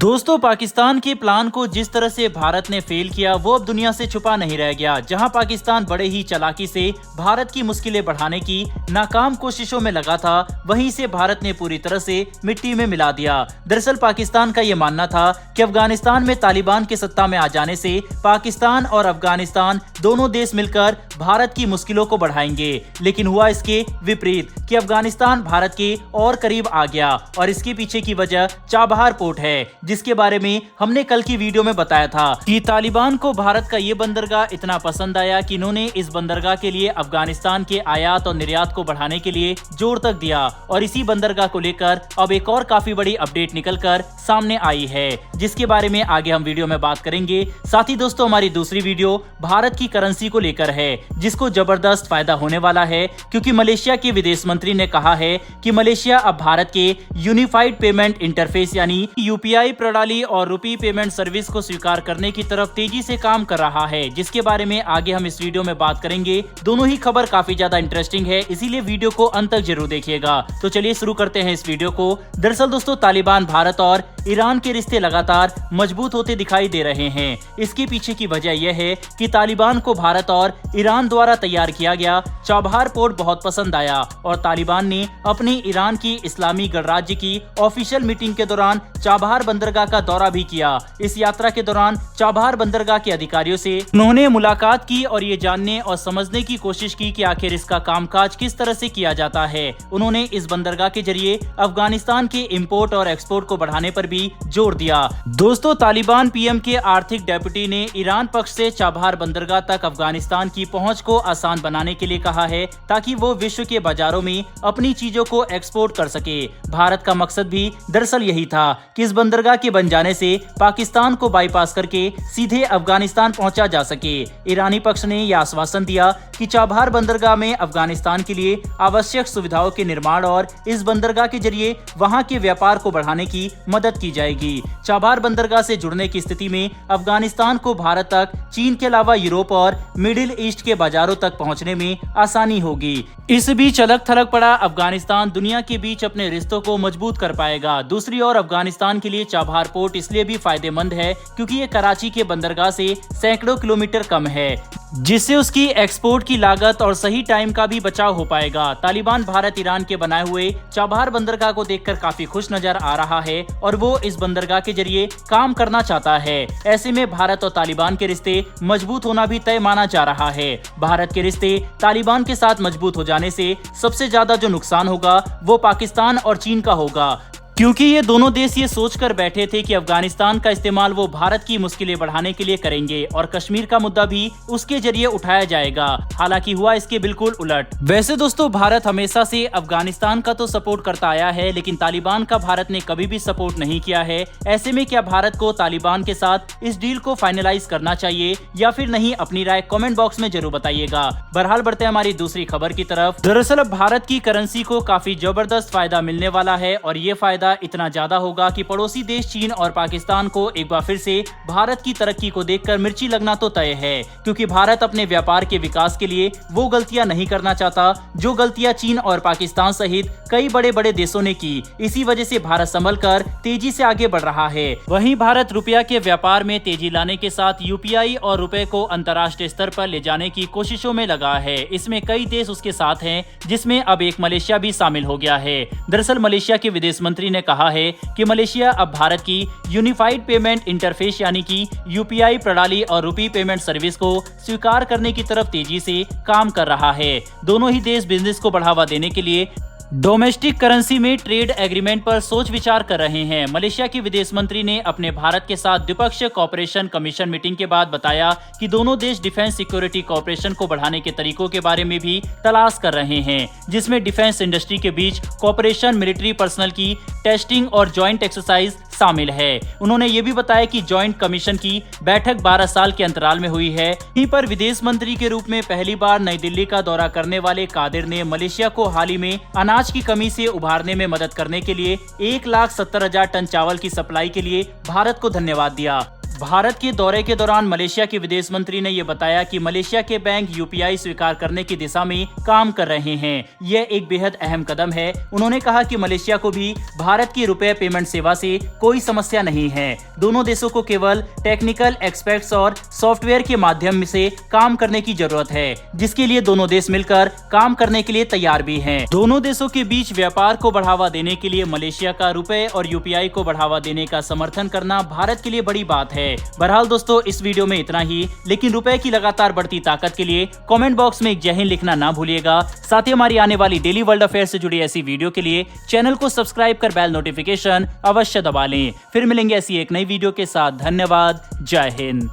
दोस्तों, पाकिस्तान के प्लान को जिस तरह से भारत ने फेल किया वो अब दुनिया से छुपा नहीं रह गया। जहां पाकिस्तान बड़े ही चालाकी से भारत की मुश्किलें बढ़ाने की नाकाम कोशिशों में लगा था, वहीं से भारत ने पूरी तरह से मिट्टी में मिला दिया। दरअसल पाकिस्तान का ये मानना था कि अफगानिस्तान में तालिबान के सत्ता में आ जाने से पाकिस्तान और अफगानिस्तान दोनों देश मिलकर भारत की मुश्किलों को बढ़ाएंगे, लेकिन हुआ इसके विपरीत कि अफगानिस्तान भारत के और करीब आ गया और इसके पीछे की वजह चाबहार पोर्ट है, जिसके बारे में हमने कल की वीडियो में बताया था कि तालिबान को भारत का ये बंदरगाह इतना पसंद आया कि इन्होंने इस बंदरगाह के लिए अफगानिस्तान के आयात और निर्यात को बढ़ाने के लिए जोर तक दिया और इसी बंदरगाह को लेकर अब एक और काफी बड़ी अपडेट निकलकर सामने आई है, जिसके बारे में आगे हम वीडियो में बात करेंगे। साथ ही दोस्तों, हमारी दूसरी वीडियो भारत की करेंसी को लेकर है, जिसको जबरदस्त फायदा होने वाला है, क्योंकि मलेशिया के विदेश मंत्री ने कहा है कि मलेशिया अब भारत के यूनिफाइड पेमेंट इंटरफेस यानी यूपीआई प्रणाली और रुपी पेमेंट सर्विस को स्वीकार करने की तरफ तेजी से काम कर रहा है, जिसके बारे में आगे हम इस वीडियो में बात करेंगे। दोनों ही खबर काफी ज्यादा इंटरेस्टिंग है, इसीलिए वीडियो को अंत तक जरूर देखिएगा। तो चलिए शुरू करते हैं इस वीडियो को। दरअसल दोस्तों, तालिबान भारत और ईरान के रिश्ते लगातार मजबूत होते दिखाई दे रहे हैं। इसके पीछे की वजह यह है कि तालिबान को भारत और ईरान द्वारा तैयार किया गया चाबहार पोर्ट बहुत पसंद आया और तालिबान ने अपनी ईरान की इस्लामी गणराज्य की ऑफिशियल मीटिंग के दौरान चाबहार बंदरगाह का दौरा भी किया। इस यात्रा के दौरान चाबहार बंदरगाह के अधिकारियों से उन्होंने मुलाकात की और ये जानने और समझने की कोशिश की कि आखिर इसका कामकाज किस तरह से किया जाता है। उन्होंने इस बंदरगाह के जरिए अफगानिस्तान के इंपोर्ट और एक्सपोर्ट को बढ़ाने पर भी जोर दिया। दोस्तों, तालिबान पीएम के आर्थिक डेप्यूटी ने ईरान पक्ष से चाबहार बंदरगाह तक अफगानिस्तान की पहुंच को आसान बनाने के लिए कहा है, ताकि वो विश्व के बाजारों में अपनी चीजों को एक्सपोर्ट कर सके। भारत का मकसद भी दरअसल यही था कि इस बंदरगाह के बन जाने से पाकिस्तान को बाईपास करके सीधे अफगानिस्तान पहुंचा जा सके। ईरानी पक्ष ने यह आश्वासन दिया कि चाबहार बंदरगाह में अफगानिस्तान के लिए आवश्यक सुविधाओं के निर्माण और इस बंदरगाह के जरिए वहां के व्यापार को बढ़ाने की मदद की जाएगी। चाबहार बंदरगाह से जुड़ने की स्थिति में अफगानिस्तान को भारत तक चीन के अलावा यूरोप और मिडिल ईस्ट के बाजारों तक पहुंचने में आसानी होगी। इस बीच अलग थलग पड़ा अफगानिस्तान दुनिया के बीच अपने रिश्तों को मजबूत कर पाएगा। दूसरी ओर अफगानिस्तान के लिए चाबहार पोर्ट इसलिए भी फायदेमंद है क्योंकि ये कराची के बंदरगाह से सैकड़ों किलोमीटर कम है, जिससे उसकी एक्सपोर्ट की लागत और सही टाइम का भी बचाव हो पाएगा। तालिबान भारत ईरान के बनाए हुए चाबहार बंदरगाह को देखकर काफी खुश नजर आ रहा है और वो इस बंदरगाह के जरिए काम करना चाहता है। ऐसे में भारत और तालिबान के रिश्ते मजबूत होना भी तय माना जा रहा है। भारत के रिश्ते तालिबान के साथ मजबूत हो जाने से सबसे ज्यादा जो नुकसान होगा वो पाकिस्तान और चीन का होगा, क्योंकि ये दोनों देश ये सोचकर बैठे थे कि अफगानिस्तान का इस्तेमाल वो भारत की मुश्किलें बढ़ाने के लिए करेंगे और कश्मीर का मुद्दा भी उसके जरिए उठाया जाएगा। हालांकि हुआ इसके बिल्कुल उलट। वैसे दोस्तों, भारत हमेशा से अफगानिस्तान का तो सपोर्ट करता आया है, लेकिन तालिबान का भारत ने कभी भी सपोर्ट नहीं किया है। ऐसे में क्या भारत को तालिबान के साथ इस डील को फाइनलाइज करना चाहिए या फिर नहीं? अपनी राय कॉमेंट बॉक्स में जरूर बताइएगा। बहरहाल बढ़ते हैं हमारी दूसरी खबर की तरफ। दरअसल अब भारत की करेंसी को काफी जबरदस्त फायदा मिलने वाला है और ये फायदा इतना ज्यादा होगा कि पड़ोसी देश चीन और पाकिस्तान को एक बार फिर से भारत की तरक्की को देखकर मिर्ची लगना तो तय है, क्योंकि भारत अपने व्यापार के विकास के लिए वो गलतियां नहीं करना चाहता जो गलतियां चीन और पाकिस्तान सहित कई बड़े बड़े देशों ने की। इसी वजह से भारत संभल कर तेजी से आगे बढ़ रहा है। वहीं भारत रुपया के व्यापार में तेजी लाने के साथ यूपीआई और रुपए को अंतर्राष्ट्रीय स्तर पर ले जाने की कोशिशों में लगा है। इसमें कई देश उसके साथ हैं, जिसमें अब एक मलेशिया भी शामिल हो गया है। दरअसल मलेशिया के विदेश मंत्री ने कहा है कि मलेशिया अब भारत की यूनिफाइड पेमेंट इंटरफेस यानी कि यूपीआई प्रणाली और रुपी पेमेंट सर्विस को स्वीकार करने की तरफ तेजी से काम कर रहा है। दोनों ही देश बिजनेस को बढ़ावा देने के लिए डोमेस्टिक करेंसी में ट्रेड एग्रीमेंट पर सोच विचार कर रहे हैं। मलेशिया के विदेश मंत्री ने अपने भारत के साथ द्विपक्षीय कॉपरेशन कमीशन मीटिंग के बाद बताया कि दोनों देश डिफेंस सिक्योरिटी कॉपरेशन को बढ़ाने के तरीकों के बारे में भी तलाश कर रहे हैं, जिसमें डिफेंस इंडस्ट्री के बीच कॉपरेशन, मिलिट्री पर्सनल की टेस्टिंग और ज्वाइंट एक्सरसाइज शामिल है। उन्होंने ये भी बताया कि ज्वाइंट कमीशन की बैठक 12 साल के अंतराल में हुई है। यहीं पर विदेश मंत्री के रूप में पहली बार नई दिल्ली का दौरा करने वाले कादिर ने मलेशिया को हाल ही में अनाज की कमी से उभारने में मदद करने के लिए 1,70,000 टन चावल की सप्लाई के लिए भारत को धन्यवाद दिया। भारत के दौरे के दौरान मलेशिया के विदेश मंत्री ने यह बताया कि मलेशिया के बैंक यूपीआई स्वीकार करने की दिशा में काम कर रहे हैं। यह एक बेहद अहम कदम है। उन्होंने कहा कि मलेशिया को भी भारत की रुपए पेमेंट सेवा से कोई समस्या नहीं है। दोनों देशों को केवल टेक्निकल एक्सपेक्ट्स और सॉफ्टवेयर के माध्यम से काम करने की जरूरत है, जिसके लिए दोनों देश मिलकर काम करने के लिए तैयार भी हैं। दोनों देशों के बीच व्यापार को बढ़ावा देने के लिए मलेशिया का रुपए और यूपीआई को बढ़ावा देने का समर्थन करना भारत के लिए बड़ी बात है। बहरहाल दोस्तों, इस वीडियो में इतना ही, लेकिन रुपए की लगातार बढ़ती ताकत के लिए कमेंट बॉक्स में एक जय हिंद लिखना ना भूलिएगा। साथ ही हमारी आने वाली डेली वर्ल्ड अफेयर से जुड़ी ऐसी वीडियो के लिए चैनल को सब्सक्राइब कर बेल नोटिफिकेशन अवश्य दबा लें। फिर मिलेंगे ऐसी एक नई वीडियो के साथ। धन्यवाद। जय हिंद।